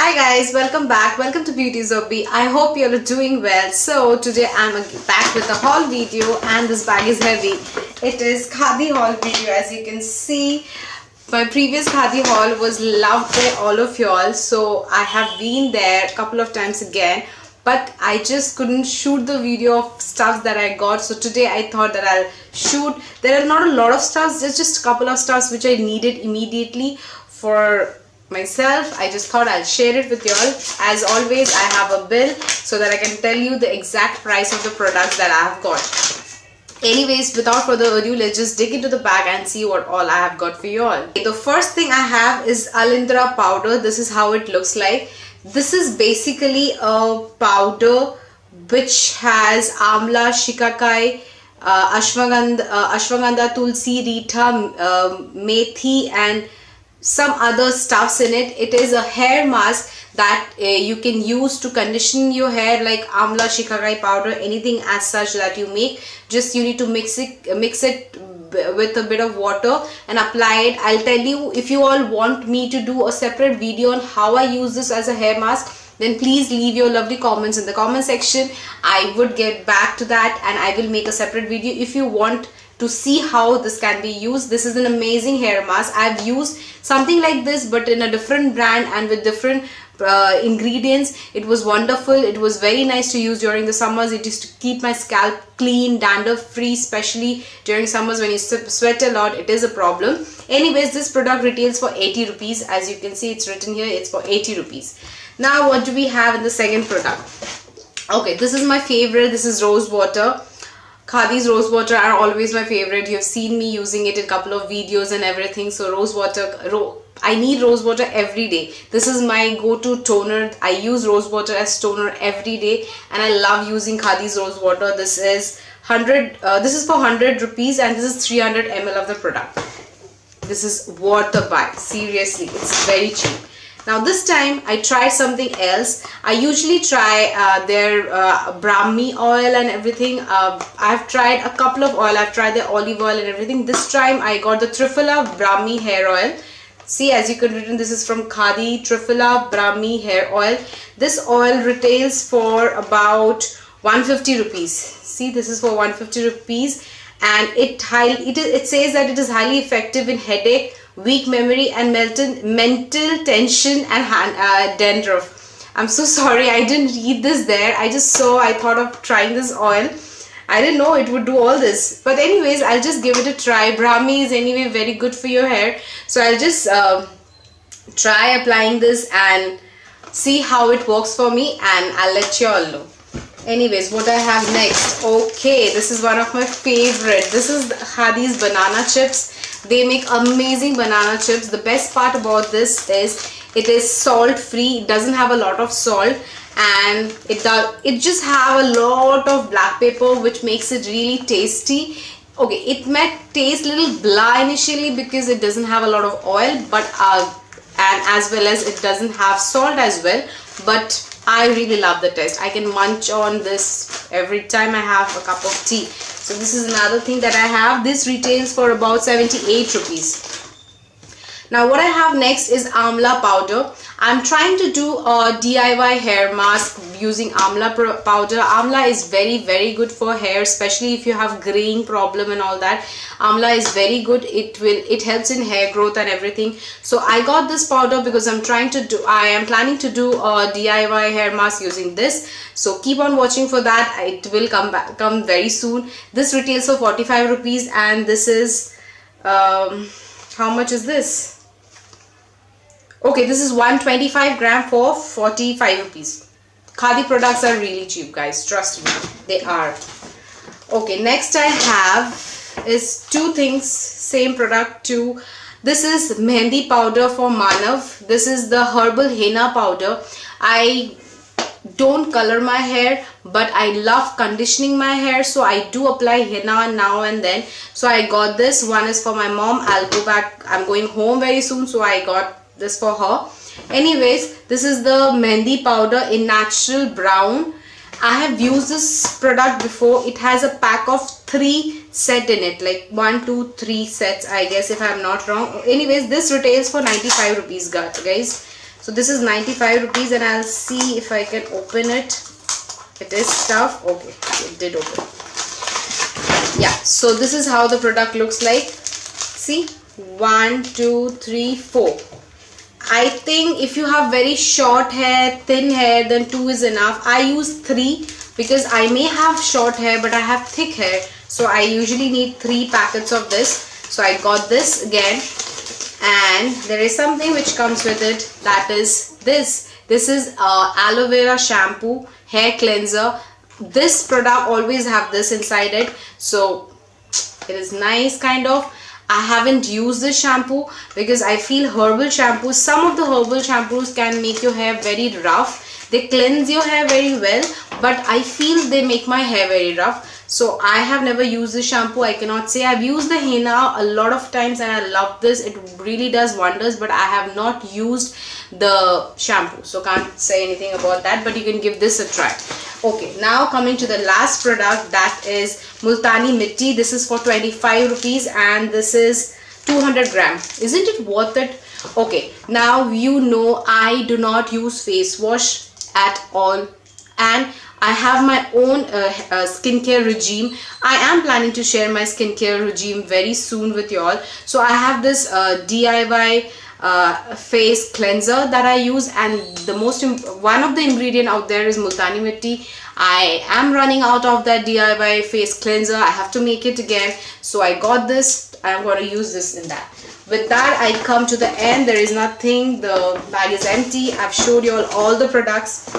Hi guys, welcome back. Welcome to Beauties of B. I hope you are doing well. So today I'm back with a haul video and this bag is heavy. It is Khadi haul video. As you can see, my previous Khadi haul was loved by all of y'all. So I have been there a couple of times again, but I just couldn't shoot the video of stuff that I got. So today I thought that I'll shoot. There are not a lot of stuffs, there's just a couple of stuffs which I needed immediately for myself. I just thought I'll share it with y'all. As always, I have a bill so that I can tell you the exact price of the products that I have got. Anyways, without further ado, let's just dig into the bag and see what all I have got for y'all. The first thing I have is Alindra powder. This is how it looks like. This is basically a powder which has amla, shikakai, ashwagandha, tulsi, rita, methi and some other stuffs in it. It is a hair mask that you can use to condition your hair, like amla, shikakai powder, anything as such that you make. Just you need to mix it with a bit of water and apply it. I'll tell you, if you all want me to do a separate video on how I use this as a hair mask, then please leave your lovely comments in the comment section. I would get back to that and I will make a separate video if you want to see how this can be used. This is an amazing hair mask. I've used something like this but in a different brand and with different ingredients. It was wonderful. It was very nice to use during the summers. It used to keep my scalp clean, dandruff free, especially during summers when you sweat a lot. It is a problem. Anyways, this product retails for 80 rupees. As you can see, it's written here, it's for 80 rupees. Now what do we have in the second product? Okay, this is my favorite. This is rose water. Khadi's rose water are always my favorite. You have seen me using it in a couple of videos and everything. So rose water, I need rose water every day. This is my go-to toner. I use rose water as toner every day and I love using Khadi's rose water. This is 100. This is for 100 rupees and this is 300 ml of the product. This is worth a buy. Seriously, it's very cheap. Now this time I tried something else. I usually try their Brahmi oil and everything. I've tried a couple of oil. I've tried their olive oil and everything. This time I got the Triphala Brahmi hair oil. See, as you can read, this is from Khadi Triphala Brahmi hair oil. This oil retails for about 150 rupees. See, this is for 150 rupees and it says that it is highly effective in headache, weak memory and mental tension and dandruff. I'm so sorry, I didn't read this there. I just saw, I thought of trying this oil. I didn't know it would do all this. But anyways, I'll just give it a try. Brahmi is anyway very good for your hair. So I'll just try applying this and see how it works for me and I'll let you all know. Anyways, what I have next. Okay, this is one of my favorite. This is Khadi's banana chips. They make amazing banana chips. The best part about this is it is salt free. It doesn't have a lot of salt and it just have a lot of black pepper which makes it really tasty. Okay, it might taste a little blah initially because it doesn't have a lot of oil, but and as well as it doesn't have salt as well, but I really love the taste. I can munch on this every time I have a cup of tea. So this is another thing that I have. This retails for about 78 rupees. Now what I have next is amla powder. I'm trying to do a DIY hair mask using amla powder. Amla is very good for hair, especially if you have graying problem and all that. Amla is very good. It helps in hair growth and everything. So I got this powder because I am planning to do a DIY hair mask using this. So keep on watching for that. It will come very soon. This retails for 45 rupees and this is how much is this? Okay, this is 125 gram for 45 rupees. Khadi products are really cheap, guys. Trust me, they are. Okay, next I have is two things, same product too. This is Mehendi powder for Manav. This is the herbal henna powder. I don't color my hair, but I love conditioning my hair, so I do apply henna now and then. So I got this. One is for my mom. I'll go back. I'm going home very soon, so I got this for her. Anyways, this is the Mehendi powder in natural brown. I have used this product before. It has a pack of 3 set in it, like 1 2 3 sets, I guess, if I'm not wrong. Anyways, this retails for 95 rupees, guys. So this is 95 rupees, and I'll see if I can open it. It is tough. Okay, it did open. Yeah, so this is how the product looks like. See, 1 2 3 4. I think if you have very short hair, thin hair, then 2 is enough. I use 3 because I may have short hair but I have thick hair, so I usually need 3 packets of this. So I got this again, and there is something which comes with it, that is this. This is aloe vera shampoo, hair cleanser. This product always have this inside it, so it is nice kind of. I haven't used this shampoo because I feel herbal shampoos, some of the herbal shampoos can make your hair very rough. They cleanse your hair very well, but I feel they make my hair very rough. So I have never used this shampoo. I cannot say. I've used the henna a lot of times and I love this. It really does wonders, but I have not used the shampoo, so can't say anything about that, but you can give this a try. Okay, now coming to the last product, that is Multani Mitti. This is for 25 rupees and this is 200 gram. Isn't it worth it? Okay, now you know I do not use face wash at all, and I have my own skincare regime. I am planning to share my skincare regime very soon with you all. So I have this DIY face cleanser that I use, and one of the ingredient out there is Multani Mitti. I am running out of that DIY face cleanser. I have to make it again, so I got this. I'm going to use this in that. With that, I come to the end. There is nothing. The bag is empty. I've showed you all the products.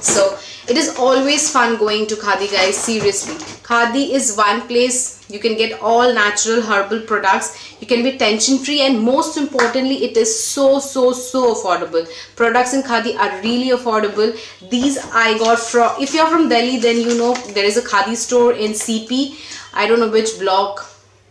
So it is always fun going to Khadi, guys. Seriously, Khadi is one place you can get all natural herbal products. You can be tension free, and most importantly, it is so affordable. Products in Khadi are really affordable. These I got from, if you're from Delhi, then you know there is a Khadi store in CP. I don't know which block,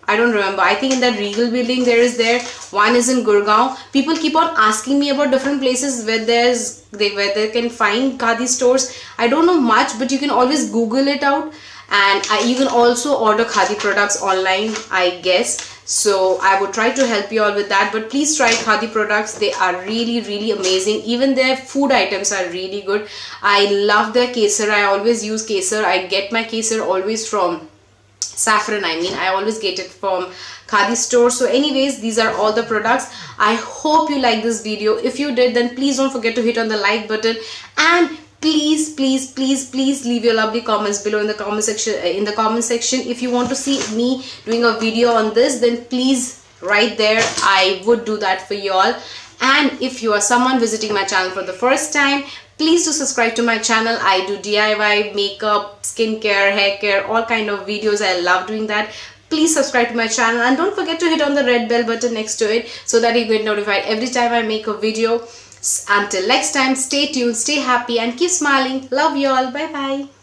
I don't remember. I think in that Regal building there is there. One is in Gurgaon. People keep on asking me about different places where they can find Khadi stores. I don't know much, but you can always Google it out, and you can also order Khadi products online, I guess. So I would try to help you all with that, but please try Khadi products. They are really amazing. Even their food items are really good. I love their kesar. I always use kesar. I get my kesar always from saffron. I always get it from Khadi store. So anyways, these are all the products. I hope you like this video. If you did, then please don't forget to hit on the like button, and please leave your lovely comments below in the comment section. If you want to see me doing a video on this, then please write there. I would do that for you all. And if you are someone visiting my channel for the first time, please do subscribe to my channel. I do DIY, makeup, skincare, hair care, all kind of videos. I love doing that. Please subscribe to my channel, and don't forget to hit on the red bell button next to it so that you get notified every time I make a video. Until next time, stay tuned, stay happy, and keep smiling. Love you all. Bye bye.